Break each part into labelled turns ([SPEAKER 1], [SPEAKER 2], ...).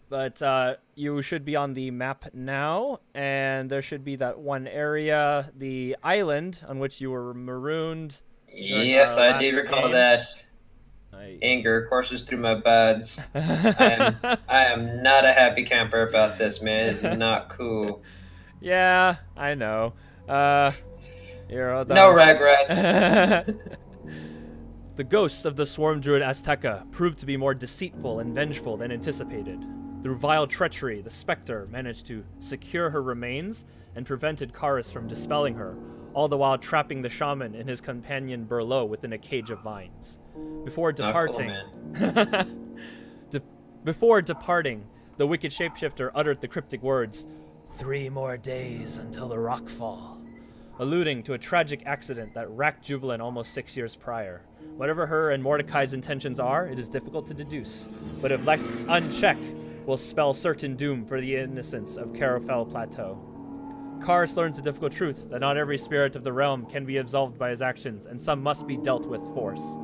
[SPEAKER 1] But you should be on the map now, and there should be that one area, the island on which you were marooned during
[SPEAKER 2] Yes,
[SPEAKER 1] our
[SPEAKER 2] I do
[SPEAKER 1] last
[SPEAKER 2] recall
[SPEAKER 1] game.
[SPEAKER 2] that.
[SPEAKER 1] I...
[SPEAKER 2] Anger courses through my buds. I am not a happy camper about this, man. It's not cool.
[SPEAKER 1] Yeah, I know. Uh, here, hold
[SPEAKER 2] No
[SPEAKER 1] on.
[SPEAKER 2] regrets.
[SPEAKER 1] The ghosts of the swarm druid Azteca proved to be more deceitful and vengeful than anticipated. Through vile treachery, the specter managed to secure her remains and prevented Karus from dispelling her, all the while trapping the shaman and his companion Berlo within a cage of vines. Before departing, before departing, the wicked shapeshifter uttered the cryptic words, "3 more days until the rockfall," alluding to a tragic accident that racked Juvelin almost 6 years prior. Whatever her and Mordecai's intentions are, it is difficult to deduce, but if left unchecked, will spell certain doom for the innocents of Carofel Plateau. Karus learns the difficult truth that not every spirit of the realm can be absolved by his actions, and some must be dealt with force.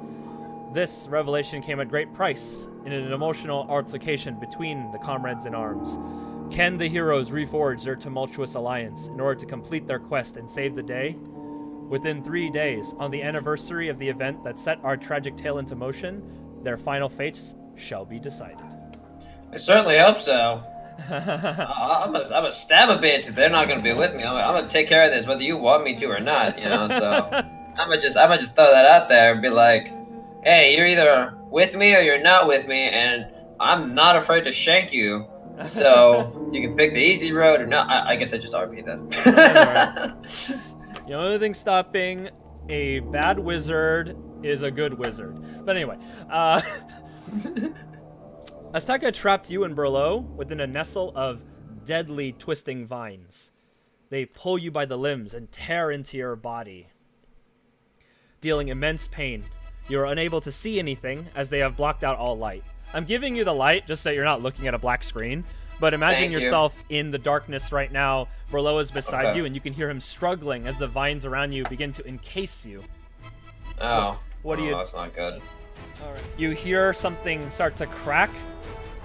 [SPEAKER 1] This revelation came at great price, in an emotional altercation between the comrades in arms. Can the heroes reforge their tumultuous alliance in order to complete their quest and save the day? Within 3 days, on the anniversary of the event that set our tragic tale into motion, their final fates shall be decided.
[SPEAKER 2] I certainly hope so. I'm gonna stab a bitch if they're not gonna be with me. I'm gonna take care of this, whether you want me to or not. So I'm gonna just throw that out there and be like, hey, you're either with me or you're not with me, and I'm not afraid to shank you. So you can pick the easy road or not. I guess I just RP this.
[SPEAKER 1] The only thing stopping a bad wizard is a good wizard. But anyway, Azteca trapped you and Berlo within a nestle of deadly twisting vines. They pull you by the limbs and tear into your body, dealing immense pain. You are unable to see anything as they have blocked out all light. I'm giving you the light just so you're not looking at a black screen. But imagine yourself in the darkness right now. Berlo is beside you, and you can hear him struggling as the vines around you begin to encase you.
[SPEAKER 2] Oh,
[SPEAKER 1] what do you?
[SPEAKER 2] That's not good.
[SPEAKER 1] All right. You hear something start to crack,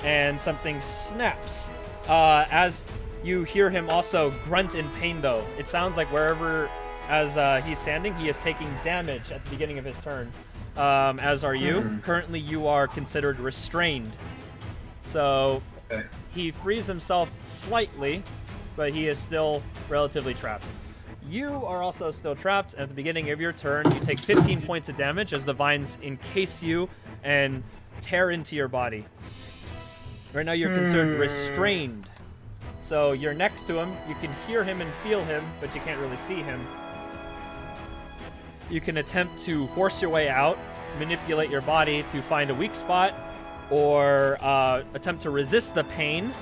[SPEAKER 1] and something snaps. As you hear him also grunt in pain, though. It sounds like wherever, as he's standing, he is taking damage at the beginning of his turn. As are you. Currently, you are considered restrained. So.
[SPEAKER 2] Okay.
[SPEAKER 1] He frees himself slightly, but he is still relatively trapped. You are also still trapped. At the beginning of your turn, you take 15 points of damage as the vines encase you and tear into your body. Right now, you're considered restrained. So you're next to him. You can hear him and feel him, but you can't really see him. You can attempt to force your way out, manipulate your body to find a weak spot, or attempt to resist the pain.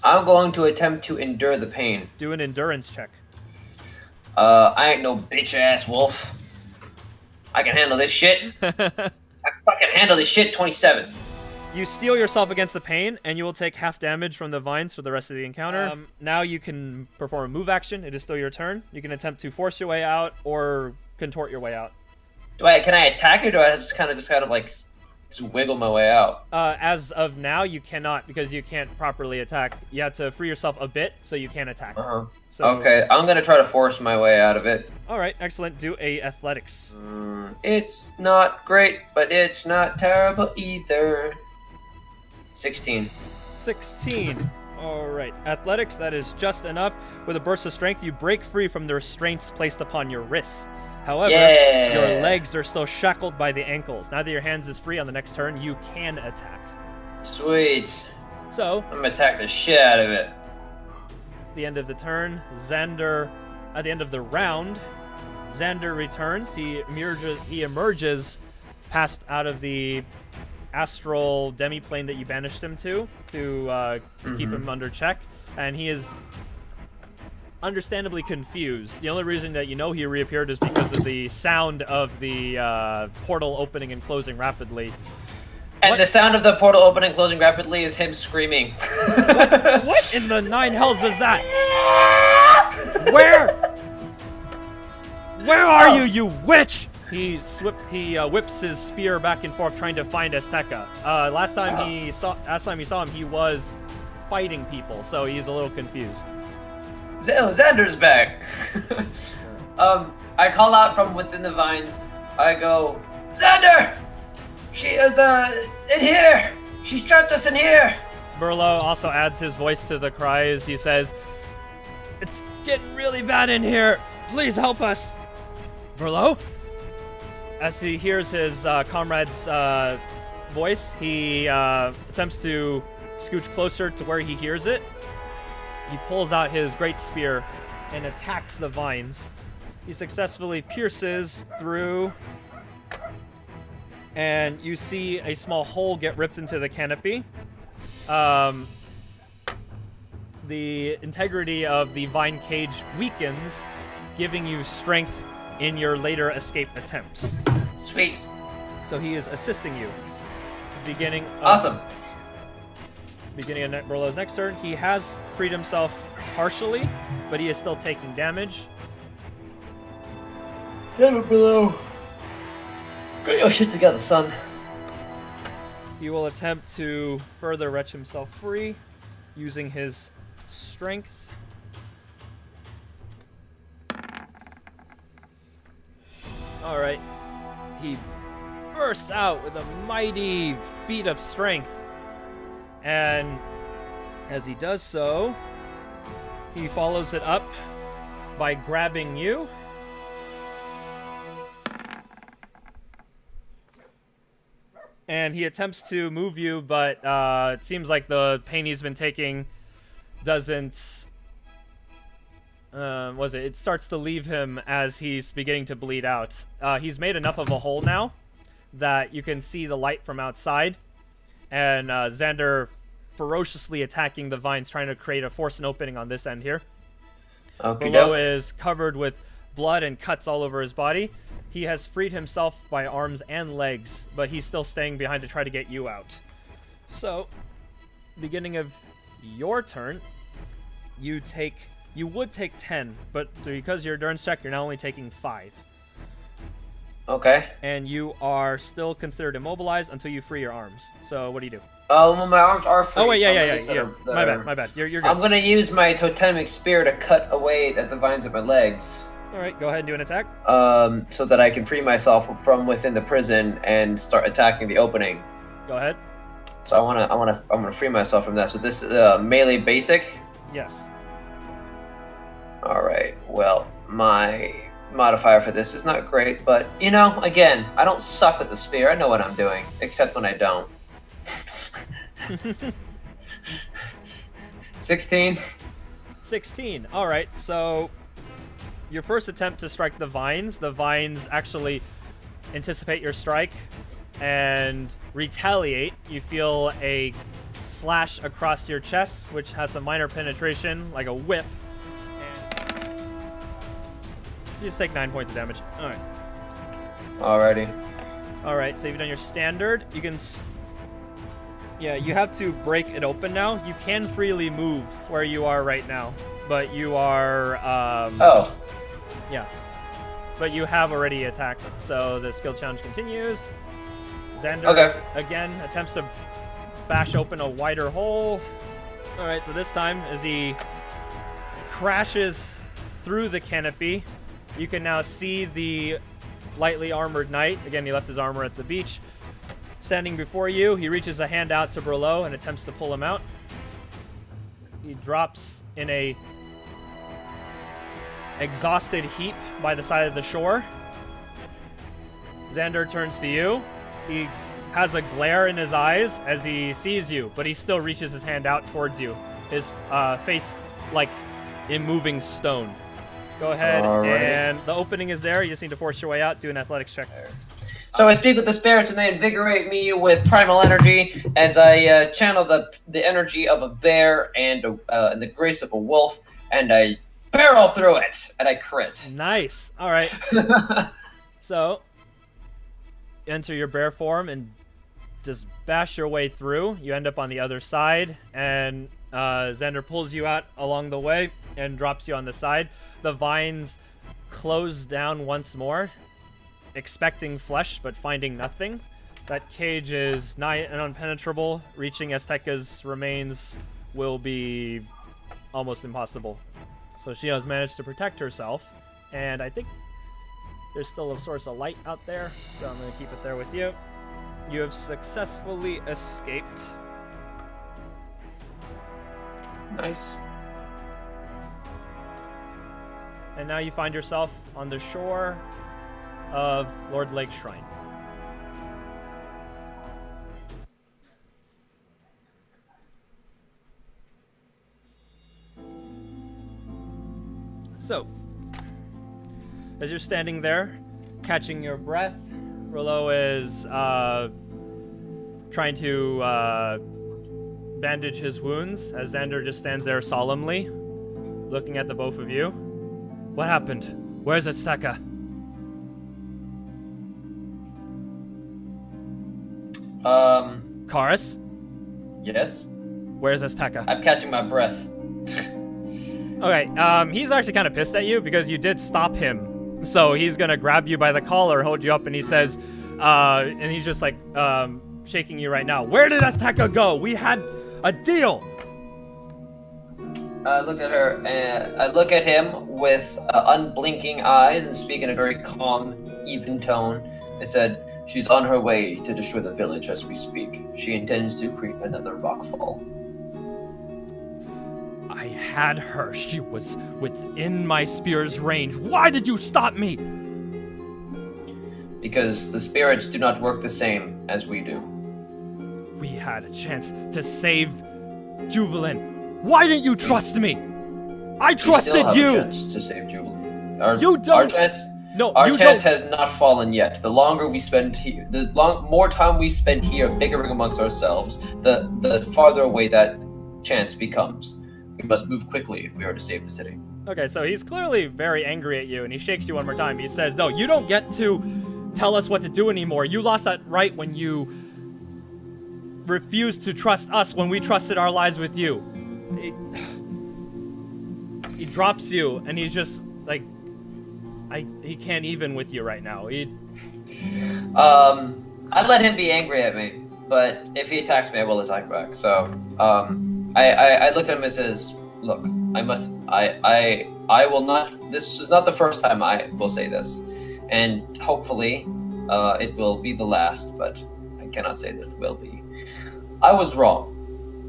[SPEAKER 2] I'm going to attempt to endure the pain.
[SPEAKER 1] Do an endurance check.
[SPEAKER 2] I ain't no bitch-ass wolf. I can handle this shit. I fucking handle this shit. 27.
[SPEAKER 1] You steel yourself against the pain, and you will take half damage from the vines for the rest of the encounter. Now you can perform a move action. It is still your turn. You can attempt to force your way out or contort your way out.
[SPEAKER 2] Can I attack it, or do I just kind of like just wiggle my way out?
[SPEAKER 1] As of now, you cannot, because you can't properly attack. You have to free yourself a bit so you can attack. So,
[SPEAKER 2] okay, I'm gonna try to force my way out of it.
[SPEAKER 1] All right, excellent. Do a athletics.
[SPEAKER 2] It's not great, but it's not terrible either. 16.
[SPEAKER 1] 16. All right, athletics. That is just enough. With a burst of strength, you break free from the restraints placed upon your wrists. However, your legs are still shackled by the ankles. Now that your hands is free on the next turn, you can attack.
[SPEAKER 2] Sweet.
[SPEAKER 1] So,
[SPEAKER 2] I'm gonna attack the shit out of it.
[SPEAKER 1] At the end of the turn, at the end of the round, Xander returns. He emerges past out of the astral demi-plane that you banished him to keep him under check, and he is understandably confused. The only reason that you know he reappeared is because of the sound of the portal opening and closing rapidly.
[SPEAKER 2] And the sound of the portal opening and closing rapidly is him screaming.
[SPEAKER 1] What in the 9 hells is that? Where are you witch? He whips his spear back and forth, trying to find Azteca. Last time he saw him, he was fighting people, so he's a little confused.
[SPEAKER 2] Xander's back. I call out from within the vines. I go, Xander! She is in here! She's trapped us in here!
[SPEAKER 1] Burlo also adds his voice to the cries. He says, "It's getting really bad in here. Please help us." Burlo? As he hears his comrade's voice, he attempts to scooch closer to where he hears it. He pulls out his great spear and attacks the vines. He successfully pierces through, and you see a small hole get ripped into the canopy. The integrity of the vine cage weakens, giving you strength in your later escape attempts.
[SPEAKER 2] Sweet.
[SPEAKER 1] So he is assisting you. Beginning of
[SPEAKER 2] Awesome.
[SPEAKER 1] Burlo's next turn, he has freed himself partially, but he is still taking damage.
[SPEAKER 2] Damn it, Burlo. Get your shit together, son.
[SPEAKER 1] He will attempt to further wrench himself free using his strength. Alright. He bursts out with a mighty feat of strength. And as he does so, he follows it up by grabbing you. And he attempts to move you, but it seems like the pain he's been taking doesn't... it starts to leave him as he's beginning to bleed out. He's made enough of a hole now that you can see the light from outside. And Xander ferociously attacking the vines, trying to force an opening on this end here. Below is covered with blood and cuts all over his body. He has freed himself by arms and legs, but he's still staying behind to try to get you out. So, beginning of your turn, you would take 10, but because your endurance check, you're now only taking 5.
[SPEAKER 2] Okay.
[SPEAKER 1] And you are still considered immobilized until you free your arms. So what do you do?
[SPEAKER 2] Well, my arms are free.
[SPEAKER 1] Oh wait, yeah. My bad. You're good.
[SPEAKER 2] I'm gonna use my totemic spear to cut away at the vines of my legs.
[SPEAKER 1] All right, go ahead and do an attack.
[SPEAKER 2] So that I can free myself from within the prison and start attacking the opening.
[SPEAKER 1] Go ahead.
[SPEAKER 2] So I wanna free myself from that. So this is melee basic.
[SPEAKER 1] Yes.
[SPEAKER 2] All right. Well, my modifier for this is not great, but again, I don't suck with the spear. I know what I'm doing, except when I don't. 16.
[SPEAKER 1] 16. All right. So your first attempt to strike the vines actually anticipate your strike and retaliate. You feel a slash across your chest, which has a minor penetration, like a whip. And you just take 9 points of damage. All right.
[SPEAKER 2] Alrighty.
[SPEAKER 1] All right. So you've done your standard. You can. Yeah, you have to break it open now. You can freely move where you are right now, but you are.
[SPEAKER 2] Oh.
[SPEAKER 1] Yeah. But you have already attacked, so the skill challenge continues. Xander again attempts to bash open a wider hole. All right, so this time as he crashes through the canopy, you can now see the lightly armored knight. Again, he left his armor at the beach. Standing before you, he reaches a hand out to Burlo and attempts to pull him out. He drops in a exhausted heap by the side of the shore. Xander turns to you. He has a glare in his eyes as he sees you, but he still reaches his hand out towards you. His face like in moving stone. Go ahead, and the opening is there. You just need to force your way out. Do an athletics check.
[SPEAKER 2] So I speak with the spirits, and they invigorate me with primal energy as I channel the energy of a bear and the grace of a wolf, and I barrel through it, and I crit.
[SPEAKER 1] Nice. All right. So, enter your bear form and just bash your way through. You end up on the other side, and Xander pulls you out along the way and drops you on the side. The vines close down once more, expecting flesh but finding nothing. That cage is nigh and unpenetrable. Reaching Azteca's remains will be almost impossible. So she has managed to protect herself, and I think there's still a source of light out there, so I'm going to keep it there with you. You have successfully escaped.
[SPEAKER 2] Nice.
[SPEAKER 1] And now you find yourself on the shore of Lord Lake's Shrine. So, as you're standing there, catching your breath, Rollo is trying to bandage his wounds as Xander just stands there solemnly, looking at the both of you. What happened? Where's Azteca? Karus?
[SPEAKER 2] Yes?
[SPEAKER 1] Where's Azteca?
[SPEAKER 2] I'm catching my breath.
[SPEAKER 1] Okay, he's actually kind of pissed at you because you did stop him. So he's gonna grab you by the collar, hold you up, and he says, and he's just like, shaking you right now. Where did Azteca go? We had a deal!
[SPEAKER 2] I looked at her, and I look at him with unblinking eyes and speak in a very calm, even tone. I said, she's on her way to destroy the village as we speak. She intends to create another rockfall.
[SPEAKER 1] I had her. She was within my spear's range. Why did you stop me?
[SPEAKER 2] Because the spirits do not work the same as we do.
[SPEAKER 1] We had a chance to save Juvelin. Why didn't you trust me? I trusted
[SPEAKER 2] we still have
[SPEAKER 1] you.
[SPEAKER 2] A chance to save Jubilee.
[SPEAKER 1] You don't.
[SPEAKER 2] Our chance,
[SPEAKER 1] No,
[SPEAKER 2] our
[SPEAKER 1] you
[SPEAKER 2] chance
[SPEAKER 1] don't.
[SPEAKER 2] has not fallen yet. The longer we spend here, more time we spend here bickering amongst ourselves, the farther away that chance becomes. We must move quickly if we are to save the city.
[SPEAKER 1] Okay, so he's clearly very angry at you, and he shakes you one more time. He says, no, you don't get to tell us what to do anymore. You lost that right when you refused to trust us when we trusted our lives with you. He drops you, and he's just like, he can't even with you right now.
[SPEAKER 2] I'd let him be angry at me, but if he attacks me, I will attack back. So, I looked at him and says, look, I will not, this is not the first time I will say this, and hopefully, it will be the last, but I cannot say that it will be. I was wrong.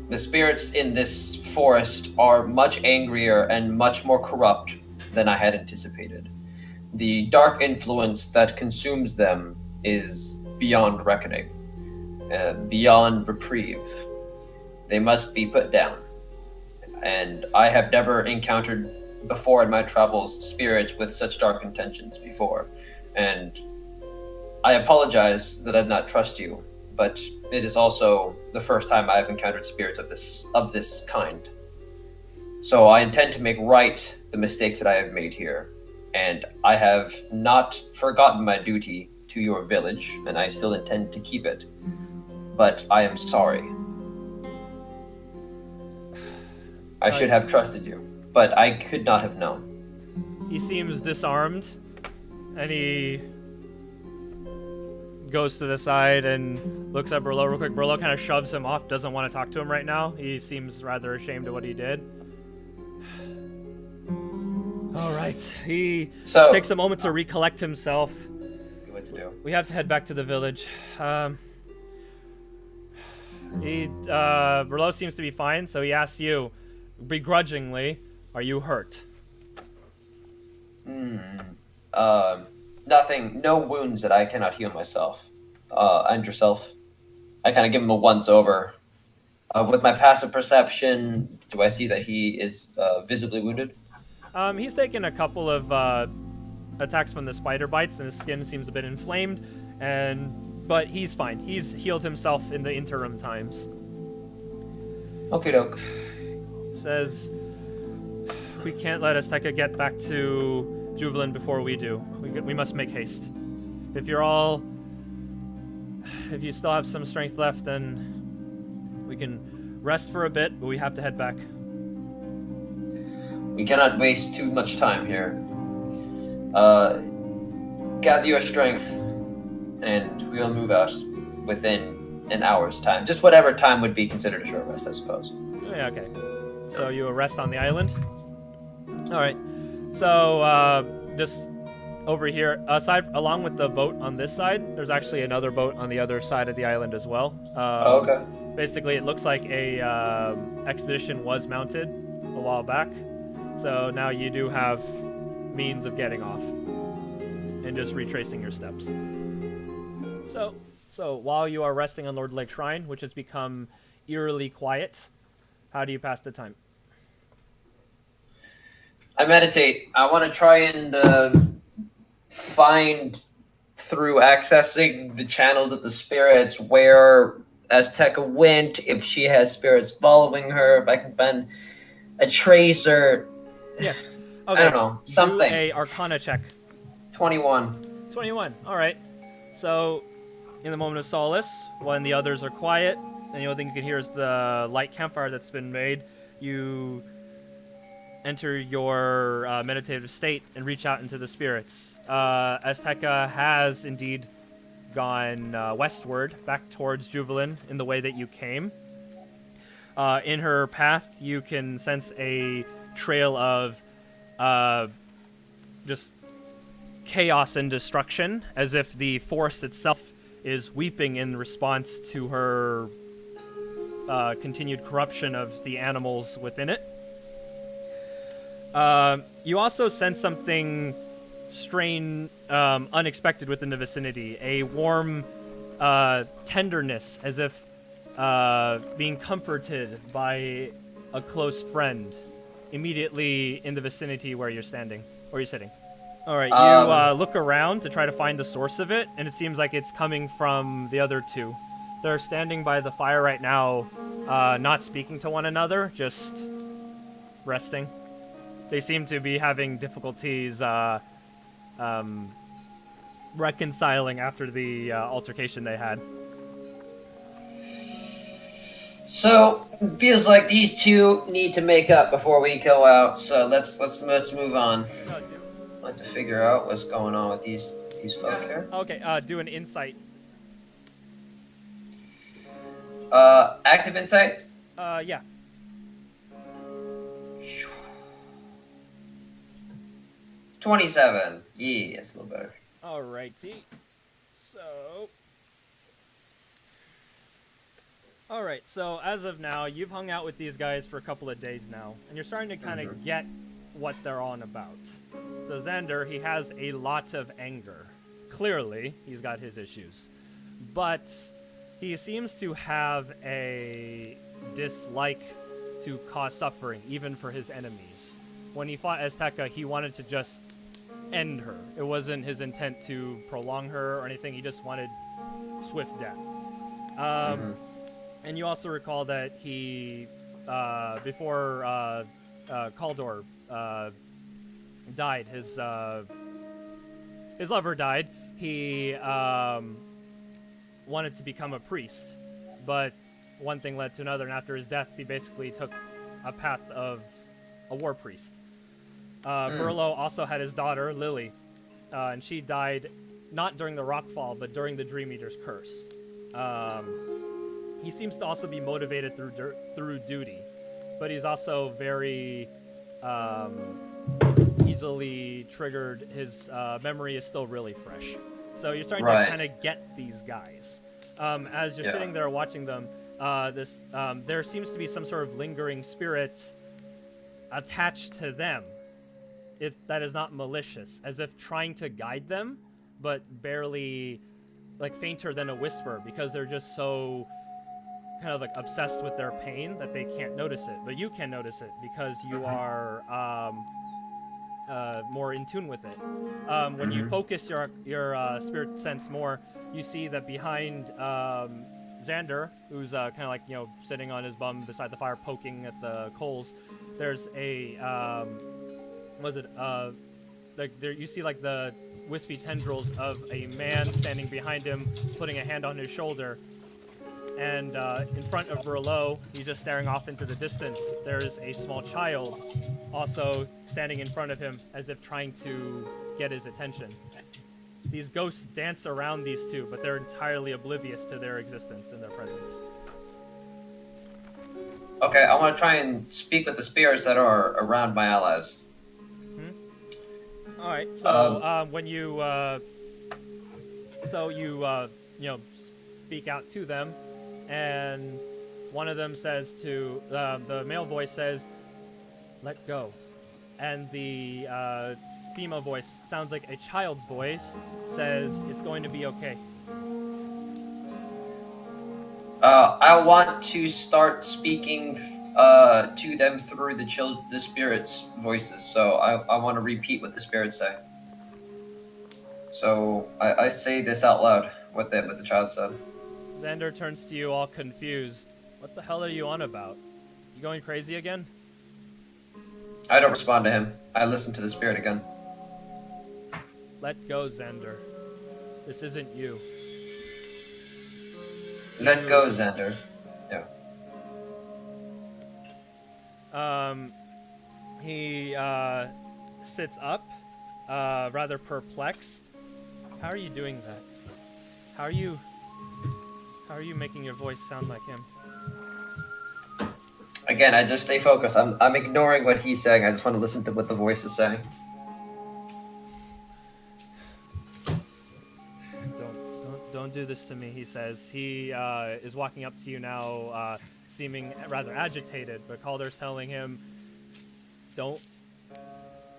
[SPEAKER 2] The spirits in this forest are much angrier and much more corrupt than I had anticipated. The dark influence that consumes them is beyond reckoning, beyond reprieve. They must be put down. And I have never encountered before in my travels spirits with such dark intentions before. And I apologize that I did not trust you, but it is also the first time I have encountered spirits of this kind. So I intend to make right the mistakes that I have made here, and I have not forgotten my duty to your village, and I still intend to keep it. But I am sorry. I should have trusted you, but I could not have known.
[SPEAKER 1] He seems disarmed, and he goes to the side and looks at Burlo real quick. Burlo kind of shoves him off, doesn't want to talk to him right now. He seems rather ashamed of what he did. All right, he takes a moment to recollect himself.
[SPEAKER 2] What to do?
[SPEAKER 1] We have to head back to the village. Burlo seems to be fine, so he asks you, begrudgingly, are you hurt?
[SPEAKER 2] Nothing, no wounds that I cannot heal myself. And yourself? I kind of give him a once over. With my passive perception, do I see that he is visibly wounded?
[SPEAKER 1] He's taken a couple of attacks from the spider bites, and his skin seems a bit inflamed, but he's fine. He's healed himself in the interim times.
[SPEAKER 2] Okie doke.
[SPEAKER 1] Says, we can't let Azteca get back to Juvelin before we do. We must make haste. If you still have some strength left, then we can rest for a bit, but we have to head back.
[SPEAKER 2] We cannot waste too much time here. gather your strength, and we will move out within an hour's time. Just whatever time would be considered a short rest, I suppose.
[SPEAKER 1] Yeah, okay. So you rest on the island? Alright. So, just over here, along with the boat on this side, there's actually another boat on the other side of the island as well.
[SPEAKER 2] Okay.
[SPEAKER 1] Basically, it looks like a expedition was mounted a while back. So now you do have means of getting off and just retracing your steps. So while you are resting on Lord Lake Shrine, which has become eerily quiet, how do you pass the time?
[SPEAKER 2] I meditate. I want to try and find, through accessing the channels of the spirits, where Azteca went, if she has spirits following her, if I can find a trace or...
[SPEAKER 1] Yes. Okay.
[SPEAKER 2] I don't know. Something.
[SPEAKER 1] Do a Arcana check.
[SPEAKER 2] 21.
[SPEAKER 1] 21. All right. So, in the moment of solace, when the others are quiet, and the only thing you can hear is the light campfire that's been made, you enter your meditative state and reach out into the spirits. Azteca has indeed gone westward, back towards Juvelin in the way that you came. In her path, you can sense a trail of just chaos and destruction, as if the forest itself is weeping in response to her continued corruption of the animals within it. You also sense something strange, unexpected within the vicinity. A warm tenderness, as if being comforted by a close friend, immediately in the vicinity where you're standing, or you're sitting. All right, you look around to try to find the source of it, and it seems like it's coming from the other two. They're standing by the fire right now, not speaking to one another, just resting. They seem to be having difficulties reconciling after the altercation they had.
[SPEAKER 2] So, it feels like these two need to make up before we go out, so let's move on. I'd like to figure out what's going on with these folk here.
[SPEAKER 1] Okay, do an insight.
[SPEAKER 2] Active insight?
[SPEAKER 1] Yeah.
[SPEAKER 2] $27. Yeah, that's a little better.
[SPEAKER 1] Alrighty. Alright, so as of now, you've hung out with these guys for a couple of days now, and you're starting to kind of get what they're on about. So Xander, he has a lot of anger. Clearly, he's got his issues. But he seems to have a dislike to cause suffering, even for his enemies. When he fought Azteca, he wanted to just end her. It wasn't his intent to prolong her or anything. He just wanted swift death. And you also recall that he, before Kaldor died, his lover died, he wanted to become a priest. But one thing led to another, and after his death, he basically took a path of a war priest. Burlo also had his daughter, Lily, and she died not during the rockfall, but during the Dream Eater's curse. He seems to also be motivated through duty, but he's also very easily triggered. His memory is still really fresh. So you're starting to kind of get these guys. As you're sitting there watching them, there seems to be some sort of lingering spirits attached to them. That is not malicious, as if trying to guide them, but barely, like, fainter than a whisper, because they're just so kind of like obsessed with their pain that they can't notice it. But you can notice it because you are more in tune with it. When you focus your spirit sense more, you see that behind Xander, who's kind of like, sitting on his bum beside the fire, poking at the coals, there's a you see like the wispy tendrils of a man standing behind him, putting a hand on his shoulder. And in front of Burlo, he's just staring off into the distance. There's a small child also standing in front of him, as if trying to get his attention. These ghosts dance around these two, but they're entirely oblivious to their existence and their presence.
[SPEAKER 2] Okay, I want to try and speak with the spirits that are around my allies.
[SPEAKER 1] All right. So when you speak out to them, and one of them says to the male voice says, "Let go," and the female voice sounds like a child's voice says, "It's going to be okay."
[SPEAKER 2] I want to start speaking to them through the spirits' voices. So I want to repeat what the spirits say. So I say this out loud. What the child said.
[SPEAKER 1] Xander turns to you all confused. What the hell are you on about? You going crazy again?
[SPEAKER 2] I don't respond to him. I listen to the spirit again.
[SPEAKER 1] Let go, Xander. This isn't you.
[SPEAKER 2] Let go, Xander. Yeah.
[SPEAKER 1] He sits up, rather perplexed. How are you doing that? How are you making your voice sound like him?
[SPEAKER 2] Again, I just stay focused. I'm ignoring what he's saying. I just want to listen to what the voice is saying.
[SPEAKER 1] Don't do this to me, he says. He is walking up to you now, seeming rather agitated, but Calder's telling him, don't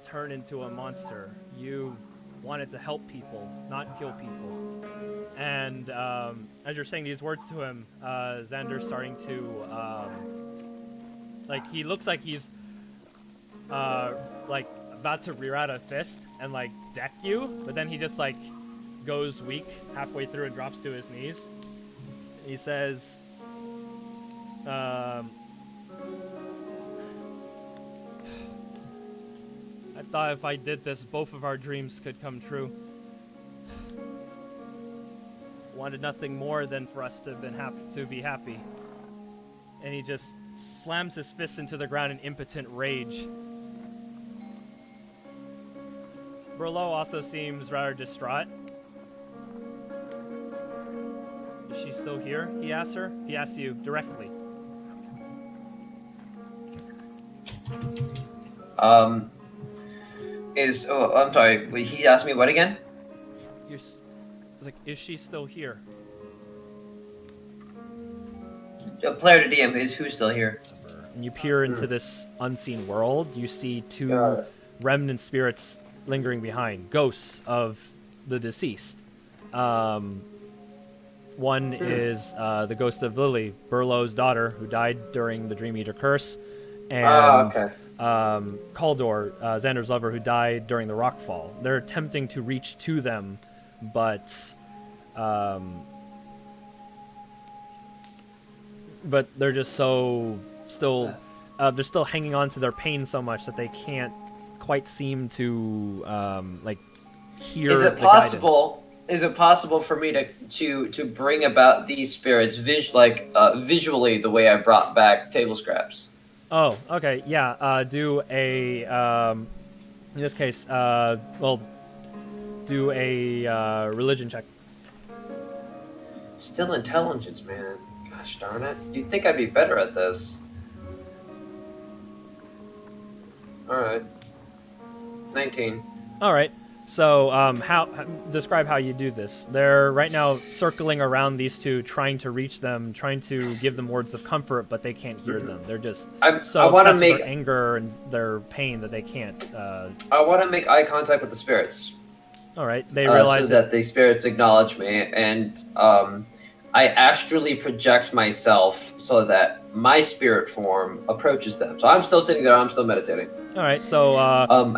[SPEAKER 1] turn into a monster. You wanted to help people, not kill people. And as you're saying these words to him, Xander's starting to, he looks like he's, about to rear out a fist and, deck you, but then he just, goes weak halfway through and drops to his knees. He says, I thought if I did this, both of our dreams could come true. Wanted nothing more than for us to be happy. And he just slams his fist into the ground in impotent rage. Berlo also seems rather distraught. Is she still here? He asks her. He asks you directly.
[SPEAKER 2] I'm sorry. Wait, he asked me what again?
[SPEAKER 1] I was like, is she still here?
[SPEAKER 2] Player to DM is who's still here.
[SPEAKER 1] And you peer into this unseen world. You see two remnant spirits lingering behind, ghosts of the deceased. One is the ghost of Lily, Burlow's daughter, who died during the Dream Eater curse, and Kaldor, Xander's lover, who died during the rockfall. They're attempting to reach to them, but they're just they're still hanging on to their pain so much that they can't quite seem to hear.
[SPEAKER 2] Is it
[SPEAKER 1] the
[SPEAKER 2] possible?
[SPEAKER 1] Guidance.
[SPEAKER 2] Is it possible for me to bring about these spirits visually the way I brought back table scraps?
[SPEAKER 1] Oh, okay, yeah. Do a in this case, do a religion check.
[SPEAKER 2] Still intelligence, man. Gosh darn it! You'd think I'd be better at this. All right, 19.
[SPEAKER 1] All right. So, describe how you do this. They're right now circling around these two, trying to reach them, trying to give them words of comfort, but they can't hear them. They're just obsessed with their anger and their pain that they can't.
[SPEAKER 2] I want to make eye contact with the spirits.
[SPEAKER 1] All right. They realize
[SPEAKER 2] so that the spirits acknowledge me, and I astrally project myself so that my spirit form approaches them. So I'm still sitting there. I'm still meditating.
[SPEAKER 1] All right, so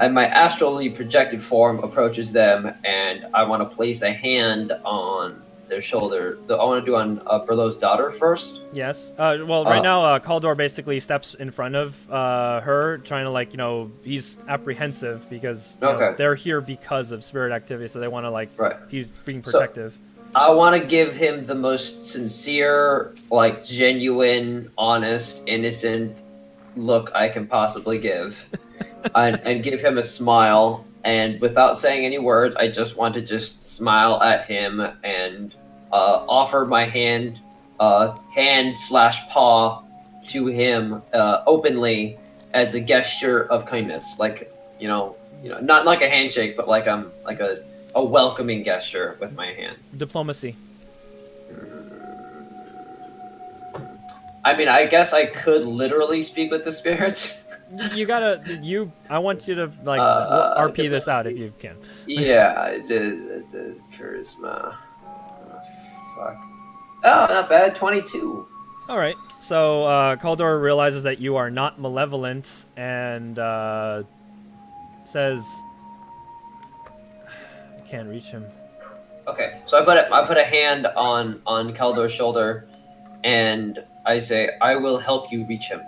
[SPEAKER 2] and my astrally projected form approaches them, and I want to place a hand on their shoulder. I want to do on Berlow's daughter first.
[SPEAKER 1] Yes. Right now, Kaldor basically steps in front of her, trying to he's apprehensive because they're here because of spirit activity, so they want to he's being protective.
[SPEAKER 2] So, I want to give him the most sincere, genuine, honest, innocent look I can possibly give. And give him a smile and without saying any words, I just want to just smile at him and offer my hand slash paw to him openly as a gesture of kindness, like not like a handshake, but like a welcoming gesture with my hand.
[SPEAKER 1] Diplomacy.
[SPEAKER 2] I mean, I guess I could literally speak with the spirits.
[SPEAKER 1] I want you to like RP this out if you can.
[SPEAKER 2] Yeah, it is charisma. Oh, fuck. Oh, not bad. 22.
[SPEAKER 1] All right. So Kaldor realizes that you are not malevolent and says, "I can't reach him."
[SPEAKER 2] Okay, so I put a hand on Kaldor's shoulder, and I say, "I will help you reach him."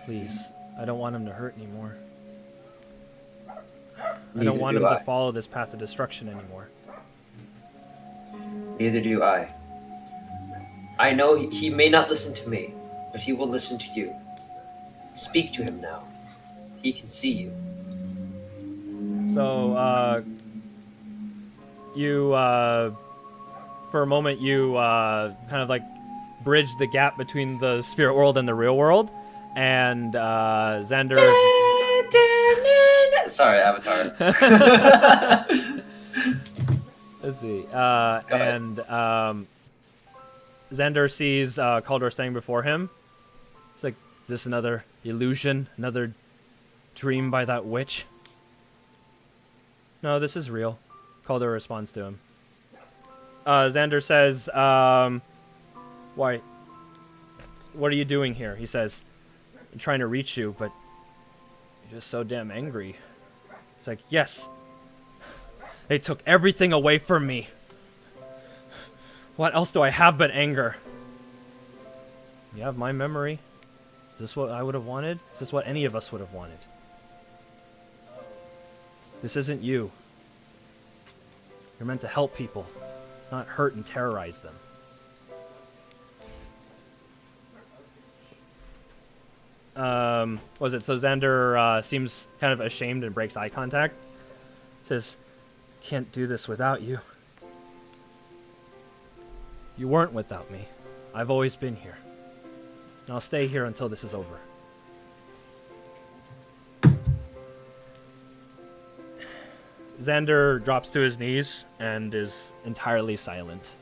[SPEAKER 1] Please, I don't want him to hurt anymore. I
[SPEAKER 2] Neither
[SPEAKER 1] don't want
[SPEAKER 2] do
[SPEAKER 1] him
[SPEAKER 2] I.
[SPEAKER 1] to follow this path of destruction anymore.
[SPEAKER 2] Neither do I. I know he may not listen to me, but he will listen to you. Speak to him now. He can see you.
[SPEAKER 1] So, you, for a moment, you kind of like bridge the gap between the spirit world and the real world, and Xander.
[SPEAKER 2] Sorry, Avatar.
[SPEAKER 1] Let's see. Xander sees Kaldor standing before him. It's like, is this another illusion? Another dream by that witch? No, this is real. Kaldor responds to him. Xander says, why? What are you doing here? He says, I'm trying to reach you, but you're just so damn angry. It's like, yes. They took everything away from me. What else do I have but anger? You have my memory. Is this what I would have wanted? Is this what any of us would have wanted? This isn't you. You're meant to help people, not hurt and terrorize them. What was it? So Xander seems kind of ashamed and breaks eye contact. Says, can't do this without you. You weren't without me. I've always been here. And I'll stay here until this is over. Xander drops to his knees and is entirely silent.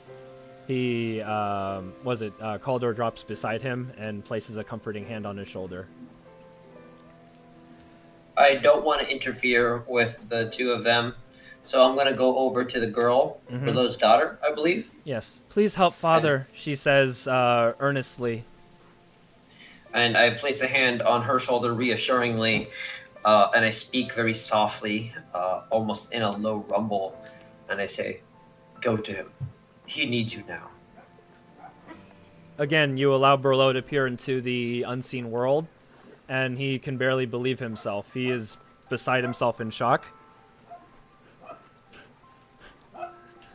[SPEAKER 1] He, Kaldor drops beside him and places a comforting hand on his shoulder.
[SPEAKER 2] I don't want to interfere with the two of them, so I'm going to go over to the girl, Merlot's daughter, I believe.
[SPEAKER 1] Yes. Please help Father, she says earnestly.
[SPEAKER 2] And I place a hand on her shoulder reassuringly, and I speak very softly, almost in a low rumble, and I say, go to him. He needs you now.
[SPEAKER 1] Again, you allow Merlot to peer into the unseen world, and he can barely believe himself. He is beside himself in shock.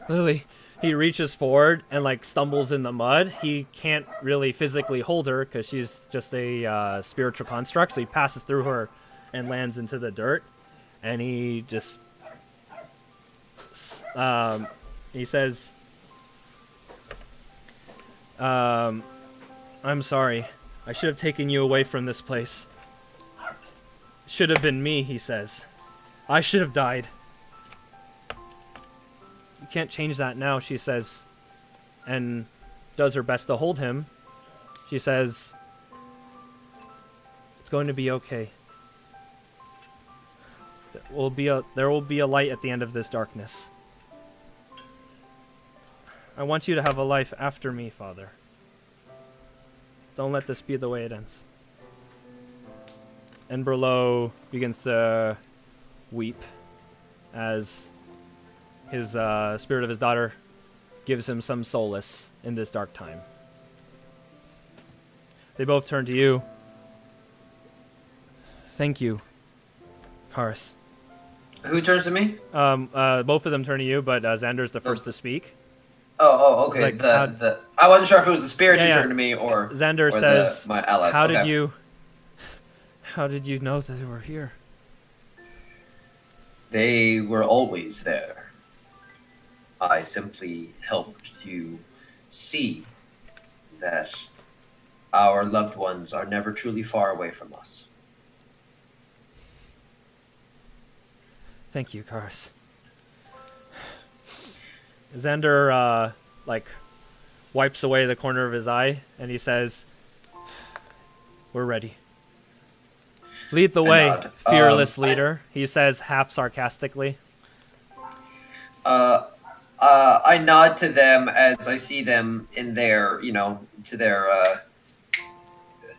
[SPEAKER 1] Lily, he reaches forward and like stumbles in the mud. He can't really physically hold her because she's just a spiritual construct, so he passes through her and lands into the dirt. And he just he says, I'm sorry. I should have taken you away from this place. Should have been me, he says. I should have died. You can't change that now, she says, and does her best to hold him. She says, it's going to be okay. There will be a light at the end of this darkness. I want you to have a life after me, Father. Don't let this be the way it ends. And Merlot begins to weep as his spirit of his daughter gives him some solace in this dark time. They both turn to you. Thank you, Karus.
[SPEAKER 2] Who turns to me?
[SPEAKER 1] Both of them turn to you, but Xander's the first to speak.
[SPEAKER 2] Okay.
[SPEAKER 1] Like,
[SPEAKER 2] I wasn't sure if it was the spirit who
[SPEAKER 1] Yeah.
[SPEAKER 2] turned to me or
[SPEAKER 1] Xander says,
[SPEAKER 2] my allies.
[SPEAKER 1] How
[SPEAKER 2] Okay.
[SPEAKER 1] did you know that they were here?
[SPEAKER 2] They were always there. I simply helped you see that our loved ones are never truly far away from us.
[SPEAKER 1] Thank you, Karus. Xander, wipes away the corner of his eye, and he says, "We're ready. Lead the way,
[SPEAKER 2] nod.
[SPEAKER 1] fearless leader," he says, half sarcastically.
[SPEAKER 2] I nod to them as I see them in their, to their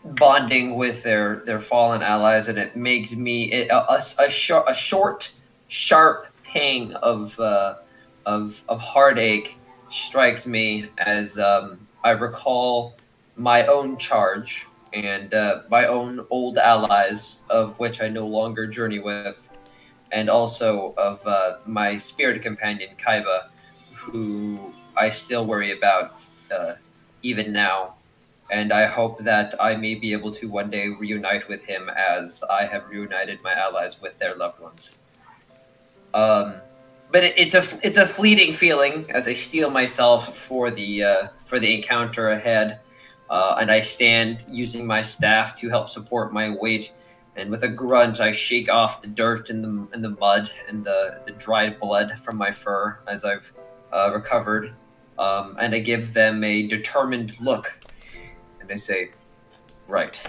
[SPEAKER 2] bonding with their fallen allies, and it makes me a short, sharp pang of heartache strikes me as I recall my own charge and my own old allies, of which I no longer journey with, and also of my spirit companion Kaiba, who I still worry about even now. And I hope that I may be able to one day reunite with him as I have reunited my allies with their loved ones. But it's a fleeting feeling as I steel myself for the encounter ahead, and I stand using my staff to help support my weight. And with a grunt, I shake off the dirt and the mud and the dried blood from my fur as I've recovered, and I give them a determined look. And they say, "Right.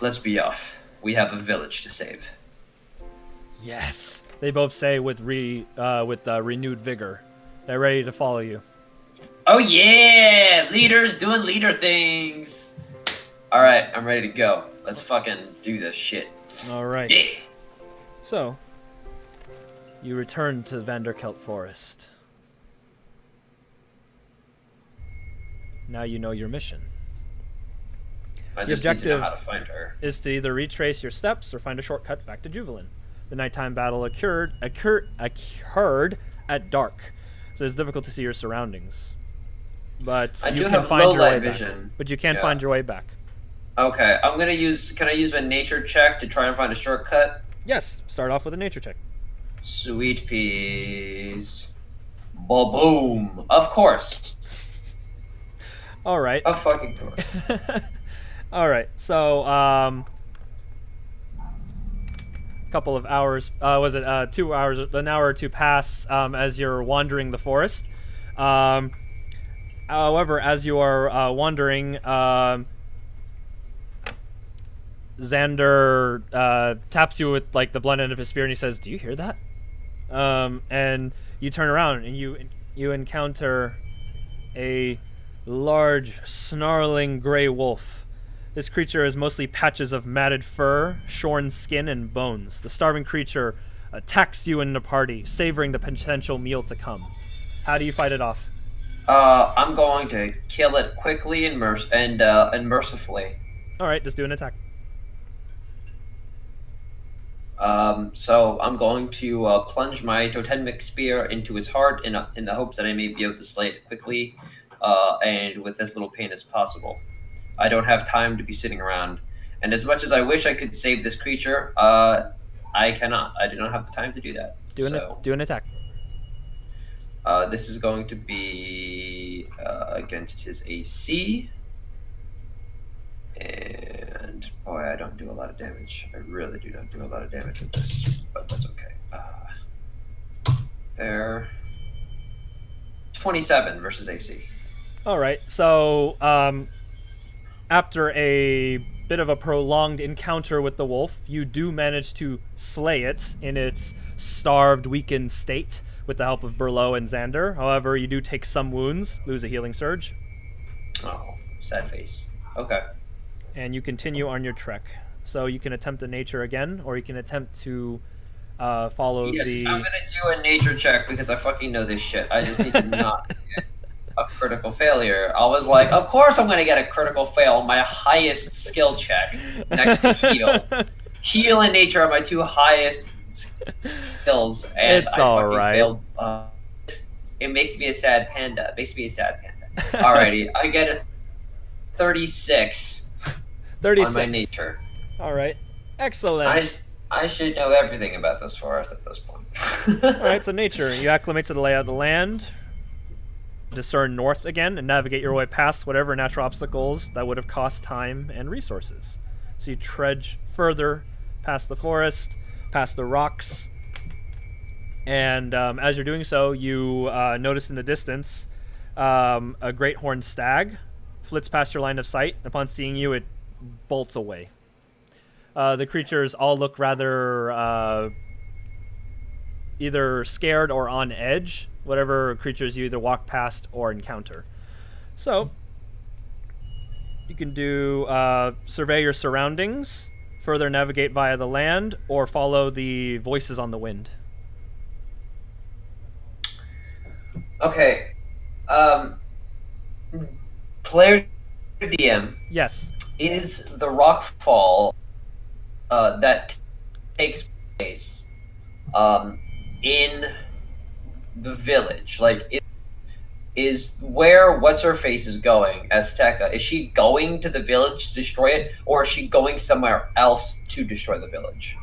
[SPEAKER 2] Let's be off. We have a village to save."
[SPEAKER 1] Yes, they both say with renewed vigor. They're ready to follow you.
[SPEAKER 2] Oh yeah, leaders doing leader things. All right, I'm ready to go. Let's fucking do this shit.
[SPEAKER 1] All right.
[SPEAKER 2] Yeah.
[SPEAKER 1] So, you return to Vanderkelt Forest. Now you know your mission.
[SPEAKER 2] I
[SPEAKER 1] The
[SPEAKER 2] just need to know
[SPEAKER 1] objective
[SPEAKER 2] how to find her.
[SPEAKER 1] is to either retrace your steps or find a shortcut back to Juvelin. The nighttime battle occurred at dark, so it's difficult to see your surroundings. But
[SPEAKER 2] I
[SPEAKER 1] you
[SPEAKER 2] do
[SPEAKER 1] can
[SPEAKER 2] have
[SPEAKER 1] find
[SPEAKER 2] low
[SPEAKER 1] your way
[SPEAKER 2] light
[SPEAKER 1] back.
[SPEAKER 2] vision.
[SPEAKER 1] But you can
[SPEAKER 2] Yeah.
[SPEAKER 1] find your way back.
[SPEAKER 2] Okay, I'm gonna use. Can I use my nature check to try and find a shortcut?
[SPEAKER 1] Yes, start off with a nature check.
[SPEAKER 2] Sweet peas. Ba-boom. Of course.
[SPEAKER 1] All right.
[SPEAKER 2] Of fucking course.
[SPEAKER 1] All right. So, couple of hours. Was it 2 hours? An hour or two pass as you're wandering the forest. However, as you are wandering, Xander taps you with the blunt end of his spear, and he says, "Do you hear that?" And you turn around, and you encounter a large, snarling gray wolf. This creature is mostly patches of matted fur, shorn skin, and bones. The starving creature attacks you in the party, savoring the potential meal to come. How do you fight it off?
[SPEAKER 2] I'm going to kill it quickly and mercifully.
[SPEAKER 1] All right, just do an attack.
[SPEAKER 2] So I'm going to plunge my totemic spear into its heart in the hopes that I may be able to slay it quickly, and with as little pain as possible. I don't have time to be sitting around, and as much as I wish I could save this creature, I cannot. I do not have the time to do that.
[SPEAKER 1] Do an attack.
[SPEAKER 2] This is going to be against his AC. And boy, I don't do a lot of damage. I really do not do a lot of damage with this, but that's okay. There. 27 versus AC.
[SPEAKER 1] All right. So, after a bit of a prolonged encounter with the wolf, you do manage to slay it in its starved, weakened state with the help of Berlo and Xander. However, you do take some wounds, lose a healing surge.
[SPEAKER 2] Oh, sad face. Okay.
[SPEAKER 1] And you continue on your trek. So you can attempt a nature again, or you can attempt to follow
[SPEAKER 2] Yes,
[SPEAKER 1] the...
[SPEAKER 2] I'm gonna do a nature check because I fucking know this shit. I just need to not get a critical failure. I was like, of course I'm gonna get a critical fail on my highest skill check next to heal. Heal and nature are my two highest skills, and
[SPEAKER 1] It's
[SPEAKER 2] I
[SPEAKER 1] all
[SPEAKER 2] fucking
[SPEAKER 1] right.
[SPEAKER 2] failed. It makes me a sad panda. Alrighty, I get a 36
[SPEAKER 1] 36.
[SPEAKER 2] on my nature.
[SPEAKER 1] All right. Excellent.
[SPEAKER 2] I should know everything about this forest at this point.
[SPEAKER 1] Alright, so nature. You acclimate to the layout of the land, discern north again, and navigate your way past whatever natural obstacles that would have cost time and resources. So you trudge further past the forest, past the rocks, and as you're doing so, you notice in the distance a great horned stag flits past your line of sight. Upon seeing you, it bolts away. The creatures all look rather either scared or on edge, whatever creatures you either walk past or encounter. So, you can do survey your surroundings, further navigate via the land, or follow the voices on the wind.
[SPEAKER 2] Okay. Player DM.
[SPEAKER 1] Yes.
[SPEAKER 2] Is the rockfall that takes place in the village? Like, is where what's-her-face is going, Azteca, is she going to the village to destroy it, or is she going somewhere else to destroy the village?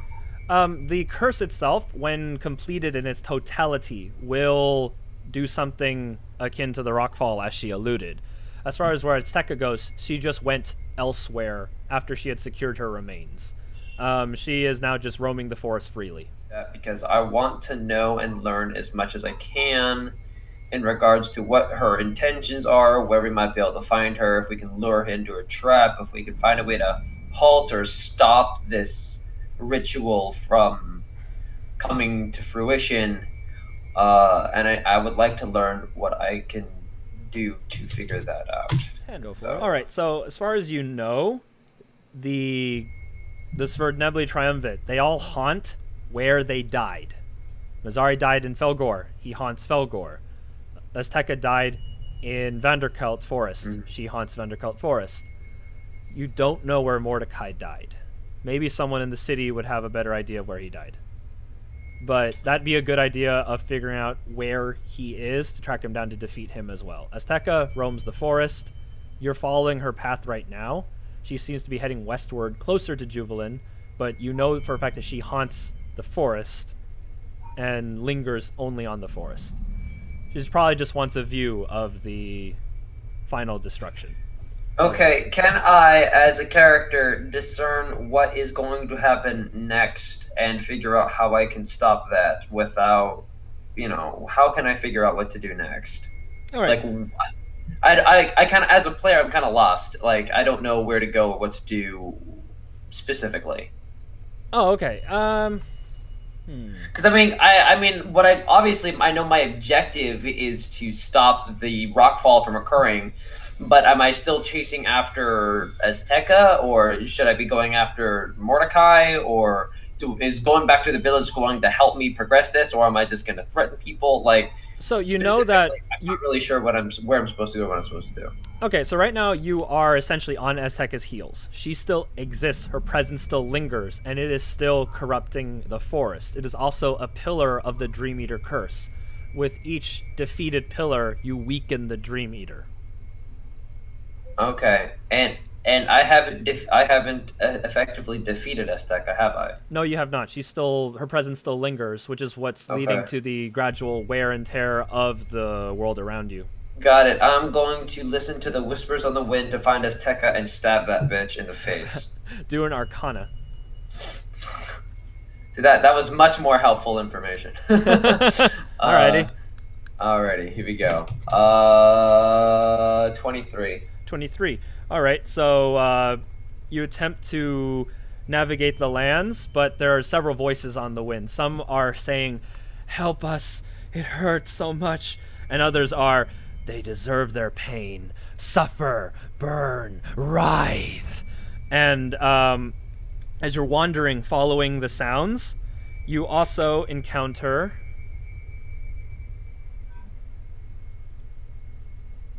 [SPEAKER 1] The curse itself, when completed in its totality, will do something akin to the rockfall, as she alluded. As far as where Azteca goes, she just went elsewhere after she had secured her remains. She is now just roaming the forest freely.
[SPEAKER 2] Because I want to know and learn as much as I can in regards to what her intentions are, where we might be able to find her, if we can lure her into a trap, if we can find a way to halt or stop this ritual from coming to fruition. And I would like to learn what I can do to figure that out.
[SPEAKER 1] Go for it. All right, so as far as you know, the Sverdnebli Triumvirate, they all haunt where they died. Mazari died in Felgor. He haunts Felgor. Azteca died in Vanderkelt Forest. She haunts Vanderkelt Forest. You don't know where Mordecai died. Maybe someone in the city would have a better idea of where he died. But that'd be a good idea of figuring out where he is to track him down to defeat him as well. Azteca roams the forest. You're following her path right now. She seems to be heading westward, closer to Juvelin, but you know for a fact that she haunts the forest and lingers only on the forest. She probably just wants a view of the final destruction.
[SPEAKER 2] Okay, can I, as a character, discern what is going to happen next and figure out how I can stop that without, how can I figure out what to do next?
[SPEAKER 1] All right.
[SPEAKER 2] Like, I kind of, as a player, I'm kind of lost. Like, I don't know where to go or what to do specifically.
[SPEAKER 1] Oh, okay.
[SPEAKER 2] Because I mean, what I know my objective is to stop the rockfall from occurring, but am I still chasing after Azteca, or should I be going after Mordecai, or is going back to the village going to help me progress this, or am I just going to threaten people? Like,
[SPEAKER 1] so you know that
[SPEAKER 2] I'm not really sure where I'm supposed to go, what I'm supposed to do.
[SPEAKER 1] Okay, so right now you are essentially on Azteca's heels. She still exists, her presence still lingers, and it is still corrupting the forest. It is also a pillar of the Dream Eater curse. With each defeated pillar, you weaken the Dream Eater.
[SPEAKER 2] Okay, and I haven't effectively defeated Azteca, have I?
[SPEAKER 1] No, you have not. Her presence still lingers, which is what's leading to the gradual wear and tear of the world around you.
[SPEAKER 2] Got it. I'm going to listen to the whispers on the wind to find Azteca and stab that bitch in the face.
[SPEAKER 1] Do an Arcana.
[SPEAKER 2] See, that was much more helpful information.
[SPEAKER 1] Alrighty.
[SPEAKER 2] Alrighty, here we go. 23.
[SPEAKER 1] 23. Alright, so you attempt to navigate the lands, but there are several voices on the wind. Some are saying, "Help us, it hurts so much," and others are, "They deserve their pain. Suffer, burn, writhe." And as you're wandering, following the sounds, you also encounter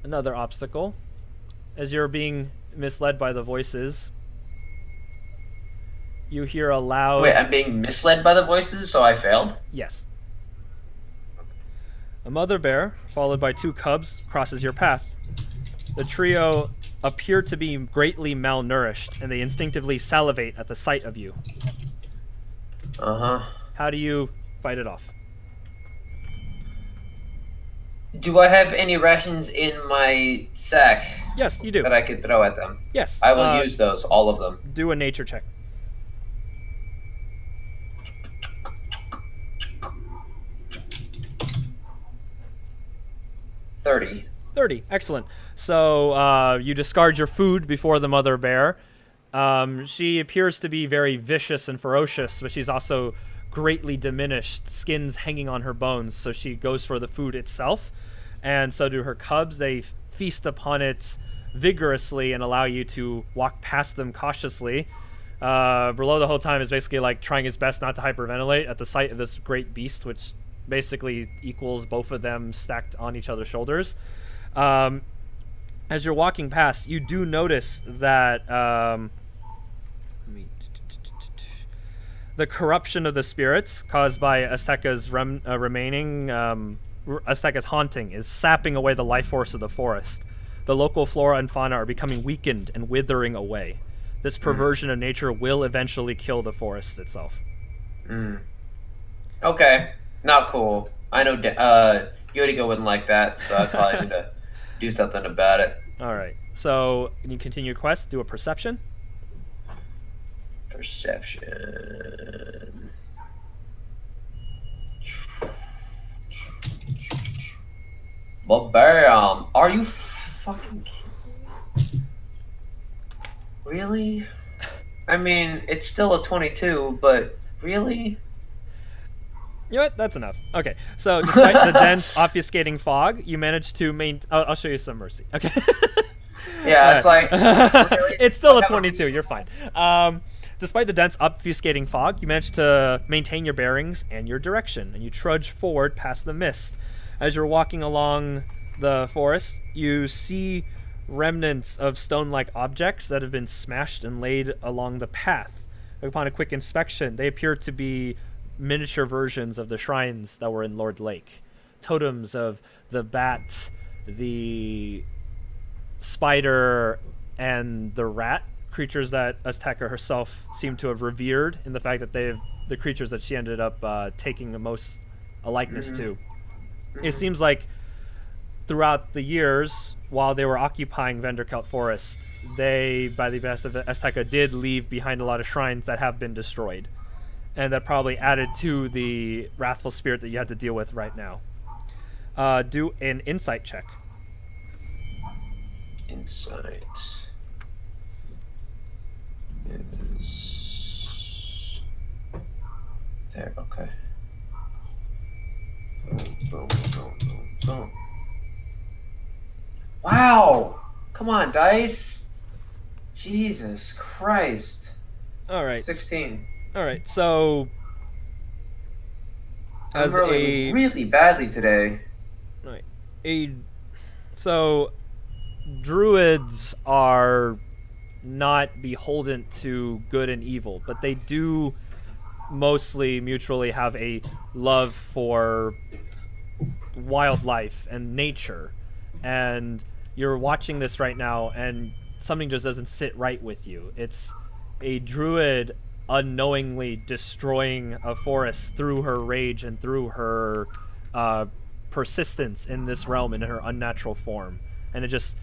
[SPEAKER 1] another obstacle. As you're being misled by the voices, you hear a loud...
[SPEAKER 2] Wait, I'm being misled by the voices, so I failed?
[SPEAKER 1] Yes. A mother bear, followed by two cubs, crosses your path. The trio appear to be greatly malnourished, and they instinctively salivate at the sight of you.
[SPEAKER 2] Uh-huh.
[SPEAKER 1] How do you fight it off?
[SPEAKER 2] Do I have any rations in my sack
[SPEAKER 1] Yes, you do.
[SPEAKER 2] that I could throw at them?
[SPEAKER 1] Yes.
[SPEAKER 2] I will use those, all of them.
[SPEAKER 1] Do a nature check.
[SPEAKER 2] 30.
[SPEAKER 1] 30. Excellent. So you discard your food before the mother bear. She appears to be very vicious and ferocious, but she's also greatly diminished, skins hanging on her bones, so she goes for the food itself. And so do her cubs. They feast upon it vigorously and allow you to walk past them cautiously. Below the whole time is basically like trying his best not to hyperventilate at the sight of this great beast, which basically equals both of them stacked on each other's shoulders. As you're walking past, you do notice that the corruption of the spirits caused by Azteca's remaining Azteca's haunting is sapping away the life force of the forest. The local flora and fauna are becoming weakened and withering away. This perversion of nature will eventually kill the forest itself.
[SPEAKER 2] Okay, not cool. I know Yodigo wouldn't like that, so I probably need to do something about it.
[SPEAKER 1] All right. So, can you continue your quest? Do a perception.
[SPEAKER 2] Perception. Well, bam. Are you fucking kidding me? Really? I mean, it's still a 22, but really?
[SPEAKER 1] You know what? That's enough. Okay. So, despite the dense, obfuscating fog, you managed to maintain. I'll show you some mercy. Okay.
[SPEAKER 2] Yeah, it's like... Really?
[SPEAKER 1] It's still a 22. You're fine. Despite the dense, obfuscating fog, you managed to maintain your bearings and your direction, and you trudge forward past the mist. As you're walking along the forest, you see remnants of stone-like objects that have been smashed and laid along the path. Upon a quick inspection, they appear to be miniature versions of the shrines that were in Lord Lake. Totems of the bat, the spider, and the rat, creatures that Azteca herself seemed to have revered in the fact that the creatures that she ended up taking the most a likeness to. It seems like throughout the years, while they were occupying Vanderkelt Forest, they, by the best of Azteca, did leave behind a lot of shrines that have been destroyed. And that probably added to the wrathful spirit that you had to deal with right now. Do an insight check.
[SPEAKER 2] Insight. There, okay. Boom, boom, boom, boom, boom. Wow! Come on, dice! Jesus Christ.
[SPEAKER 1] All right.
[SPEAKER 2] 16.
[SPEAKER 1] All right. So,
[SPEAKER 2] I'm rolling really badly today.
[SPEAKER 1] Right. So, druids are not beholden to good and evil, but they do mostly mutually have a love for wildlife and nature. And you're watching this right now, and something just doesn't sit right with you. It's a druid unknowingly destroying a forest through her rage and through her persistence in this realm in her unnatural form. And it just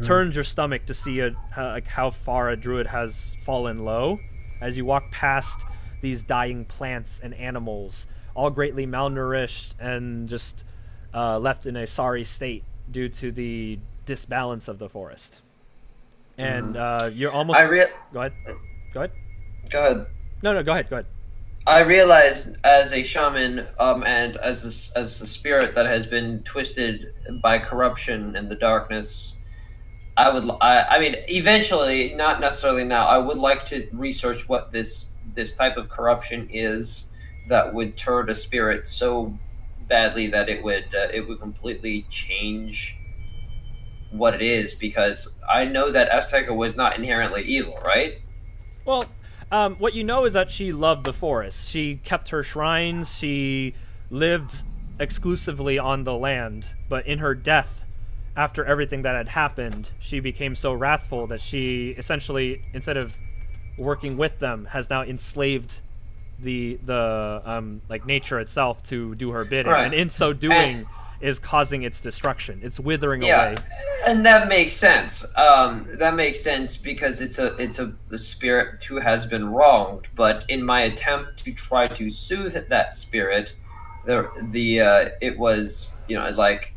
[SPEAKER 1] turns your stomach to see how far a druid has fallen low as you walk past these dying plants and animals, all greatly malnourished and just left in a sorry state due to the disbalance of the forest. And you're almost... Go ahead. Go ahead.
[SPEAKER 2] Go ahead.
[SPEAKER 1] No, go ahead.
[SPEAKER 2] I realized as a shaman and as a spirit that has been twisted by corruption and the darkness, I mean, eventually, not necessarily now, I would like to research what this type of corruption is that would turn a spirit so badly that it would completely change what it is, because I know that Azteca was not inherently evil, right?
[SPEAKER 1] Well, what you know is that she loved the forest. She kept her shrines. She lived exclusively on the land. But in her death, after everything that had happened, she became so wrathful that she essentially, instead of working with them, has now enslaved the like nature itself to do her bidding,
[SPEAKER 2] Right.
[SPEAKER 1] and in so doing is causing its destruction. It's withering away.
[SPEAKER 2] And that makes sense. That makes sense because it's a spirit who has been wronged. But in my attempt to try to soothe that spirit, it was, you know, like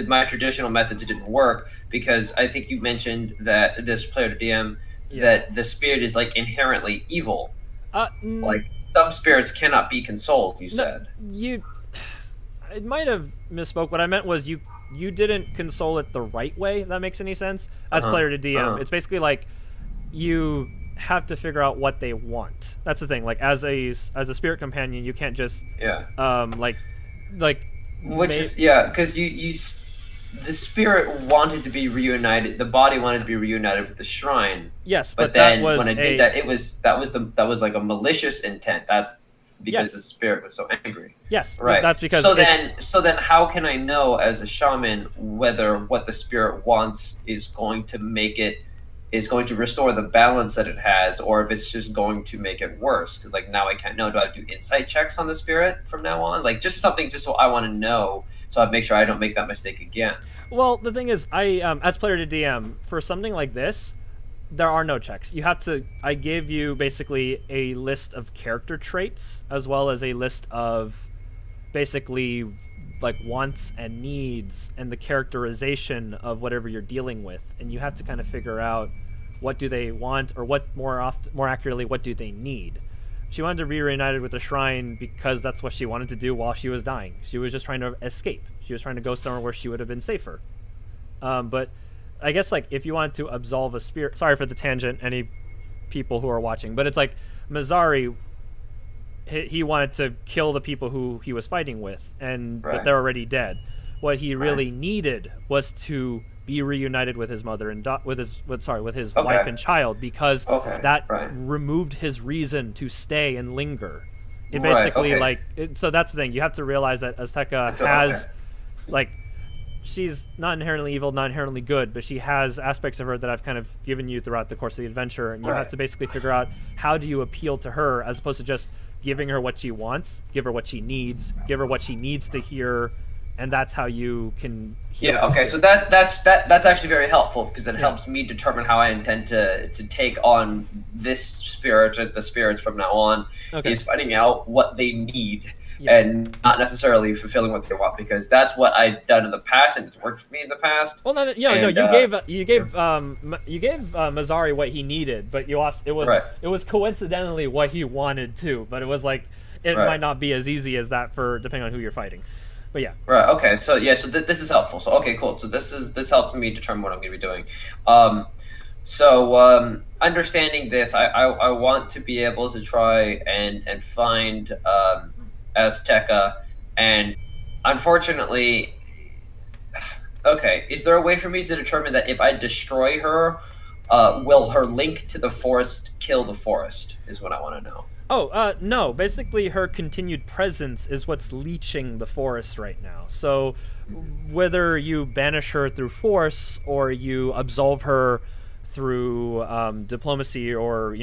[SPEAKER 2] my traditional methods didn't work, because I think you mentioned that this player to DM that the spirit is like inherently evil. Like some spirits cannot be consoled. You said
[SPEAKER 1] it might have misspoke. What I meant was you didn't console it the right way, if that makes any sense. As player to DM, it's basically like you have to figure out what they want. That's the thing. Like as a spirit companion, you can't just
[SPEAKER 2] because the spirit wanted to be reunited. The body wanted to be reunited with the shrine.
[SPEAKER 1] Yes,
[SPEAKER 2] but then when I did that, that was like a malicious intent. That's because the spirit was so angry.
[SPEAKER 1] Yes,
[SPEAKER 2] right.
[SPEAKER 1] That's because
[SPEAKER 2] so then how can I know as a shaman whether what the spirit wants is going to restore the balance that it has, or if it's just going to make it worse? Because like now I can't know. Do I have to do insight checks on the spirit from now on? Like just something just so I want to know, so I make sure I don't make that mistake again.
[SPEAKER 1] Well, the thing is, I as player to DM for something like this, there are no checks. You have to. I gave you basically a list of character traits as well as a list of basically like wants and needs and the characterization of whatever you're dealing with, and you have to kind of figure out what do they want, or what more accurately, what do they need. She wanted to be reunited with the shrine because that's what she wanted to do while she was dying. She was just trying to escape. She was trying to go somewhere where she would have been safer. But I guess like if you wanted to absolve a spirit, sorry for the tangent, any people who are watching, but it's like Mazzari, he wanted to kill the people who he was fighting with, but they're already dead. What he really needed was to be reunited with his mother and with his wife and child, because that removed his reason to stay and linger. It basically so that's the thing. You have to realize that Azteca has like, she's not inherently evil, not inherently good, but she has aspects of her that I've kind of given you throughout the course of the adventure, and you have to basically figure out how do you appeal to her as opposed to just giving her what she wants, give her what she needs, give her what she needs to hear, and that's how you can heal.
[SPEAKER 2] Yeah, okay, so that's actually very helpful, because it helps me determine how I intend to take on this spirit, the spirits from now on, is finding out what they need. And not necessarily fulfilling what they want, because that's what I've done in the past, and it's worked for me in the past.
[SPEAKER 1] Well, you gave Mazzari what he needed, but it was coincidentally what he wanted too. But it was like it might not be as easy as that for depending on who you're fighting. But yeah.
[SPEAKER 2] Right. Okay. So this is helpful. So okay, cool. So this helps me determine what I'm going to be doing. Understanding this, I want to be able to try and find Azteca, and unfortunately, is there a way for me to determine that if I destroy her, will her link to the forest kill the forest, is what I want to know.
[SPEAKER 1] No. Basically, her continued presence is what's leeching the forest right now. So whether you banish her through force or you absolve her through diplomacy, or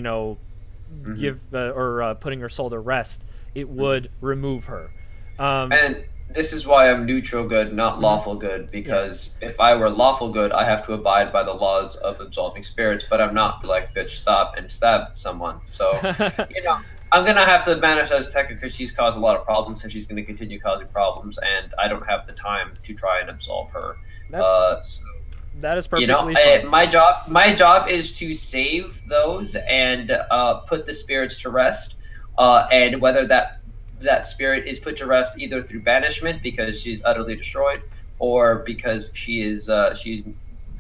[SPEAKER 1] give putting her soul to rest, it would remove her.
[SPEAKER 2] And this is why I'm neutral good, not lawful good, because if I were lawful good, I have to abide by the laws of absolving spirits, but I'm not like, bitch, stop and stab someone. So, I'm going to have to banish Azteca because she's caused a lot of problems, and she's going to continue causing problems, and I don't have the time to try and absolve her.
[SPEAKER 1] That is perfectly fine.
[SPEAKER 2] My job is to save those and put the spirits to rest. And whether that spirit is put to rest either through banishment because she's utterly destroyed, or because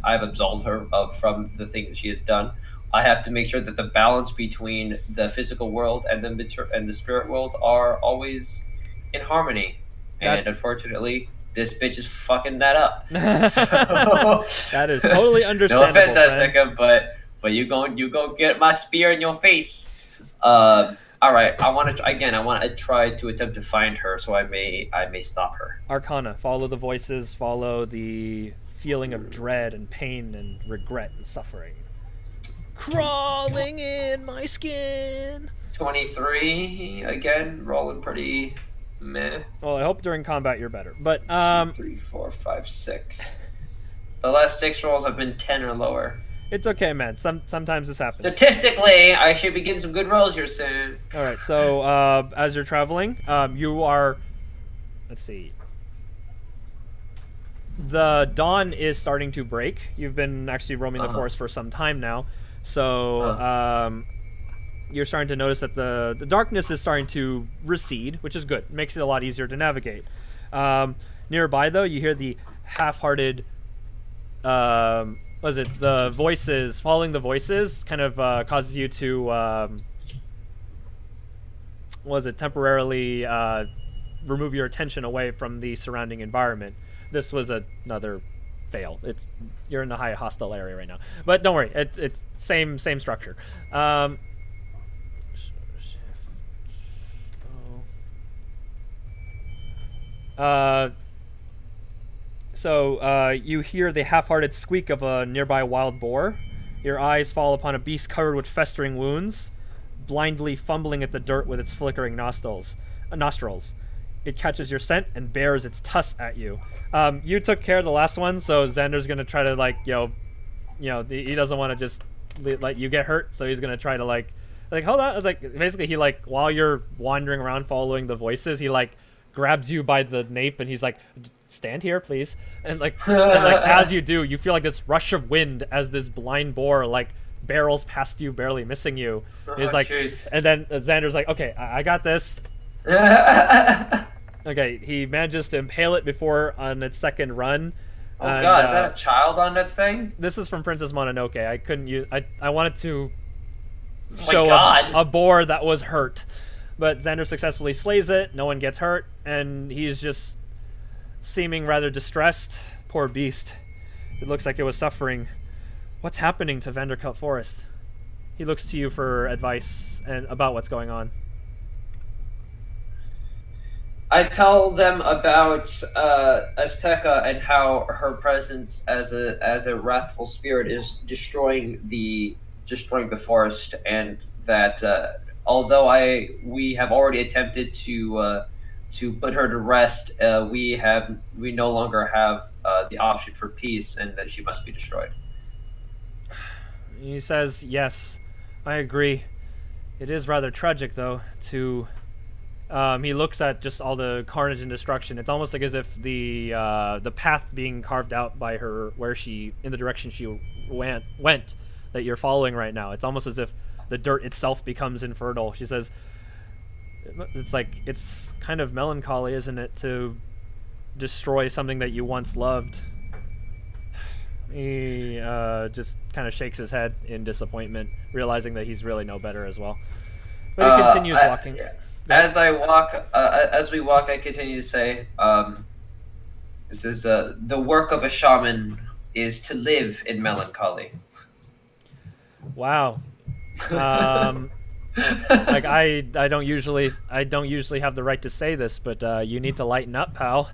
[SPEAKER 2] I've absolved her from the things that she has done. I have to make sure that the balance between the physical world and the spirit world are always in harmony. And unfortunately, this bitch is fucking that up. So,
[SPEAKER 1] that is totally understandable.
[SPEAKER 2] No offense, Azteca, but you go get my spear in your face. All right, I want to try to attempt to find her, so I may stop her.
[SPEAKER 1] Arcana, follow the voices, follow the feeling of dread and pain and regret and suffering. Crawling in my skin.
[SPEAKER 2] 23 again, rolling pretty meh.
[SPEAKER 1] Well, I hope during combat you're better. But
[SPEAKER 2] 2, 3, 4, 5, 6. The last 6 rolls have been 10 or lower.
[SPEAKER 1] it's okay, man. Sometimes this happens.
[SPEAKER 2] Statistically, I should be getting some good rolls here soon.
[SPEAKER 1] All right. So as you're traveling, you are. Let's see. The dawn is starting to break. You've been actually roaming the forest for some time now, so you're starting to notice that the darkness is starting to recede, which is good. It makes it a lot easier to navigate. Nearby, though, you hear the half-hearted. Was it the voices? Following the voices kind of causes you to. Was it temporarily remove your attention away from the surrounding environment? This was another fail. You're in the high hostile area right now, but don't worry. It's same structure. So you hear the half-hearted squeak of a nearby wild boar. Your eyes fall upon a beast covered with festering wounds, blindly fumbling at the dirt with its flickering nostrils. It catches your scent and bares its tusks at you. You took care of the last one, so Xander's gonna try to he doesn't want to just let you get hurt, so he's gonna try to hold on. It's basically he while you're wandering around following the voices, he grabs you by the nape and he's like, stand here, please. And as you do, you feel like this rush of wind as this blind boar barrels past you, barely missing you. He's
[SPEAKER 2] Jeez.
[SPEAKER 1] And then Xander's like, okay, I got this. Okay, he manages to impale it on its second run.
[SPEAKER 2] Oh god, is that a child on this thing?
[SPEAKER 1] This is from Princess Mononoke. I couldn't use. I wanted to
[SPEAKER 2] Oh
[SPEAKER 1] show a boar that was hurt, but Xander successfully slays it. No one gets hurt, and he's just seeming rather distressed. Poor beast. It looks like it was suffering. What's happening to Vanderkelt Forest? He looks to you for advice and about what's going on.
[SPEAKER 2] I tell them about Azteca and how her presence as a wrathful spirit is destroying the forest, and that although we have already attempted to put her to rest, we no longer have the option for peace, and that she must be destroyed.
[SPEAKER 1] He says, "Yes, I agree. It is rather tragic, though, to." He looks at just all the carnage and destruction. It's almost as if the path being carved out by her, in the direction she went, that you're following right now. It's almost as if the dirt itself becomes infertile. She says, it's kind of melancholy, isn't it, to destroy something that you once loved. He just kind of shakes his head in disappointment, realizing that he's really no better as well. But he continues walking.
[SPEAKER 2] As we walk, I continue to say, "This is the work of a shaman is to live in melancholy."
[SPEAKER 1] Wow. I don't usually have the right to say this, but you need to lighten up, pal.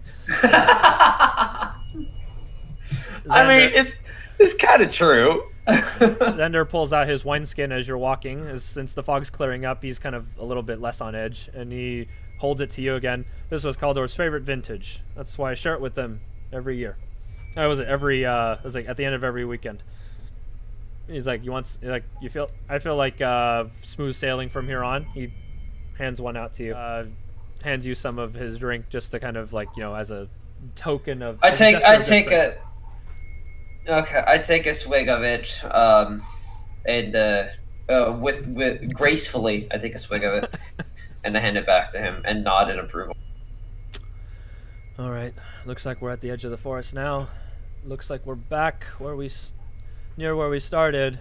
[SPEAKER 2] I mean, it's kind of true.
[SPEAKER 1] Xander pulls out his wineskin as you're walking. Since the fog's clearing up, he's kind of a little bit less on edge, and he holds it to you again. This was Caldor's favorite vintage. That's why I share it with them every year. It was at the end of every weekend. He's like, I feel like smooth sailing from here on. He hands one out to you. Hands you some of his drink just to kind of as a token of.
[SPEAKER 2] I take a swig of it, and with gracefully, I take a swig of it, and I hand it back to him and nod in approval.
[SPEAKER 1] All right, looks like we're at the edge of the forest now. Looks like we're back near where we started.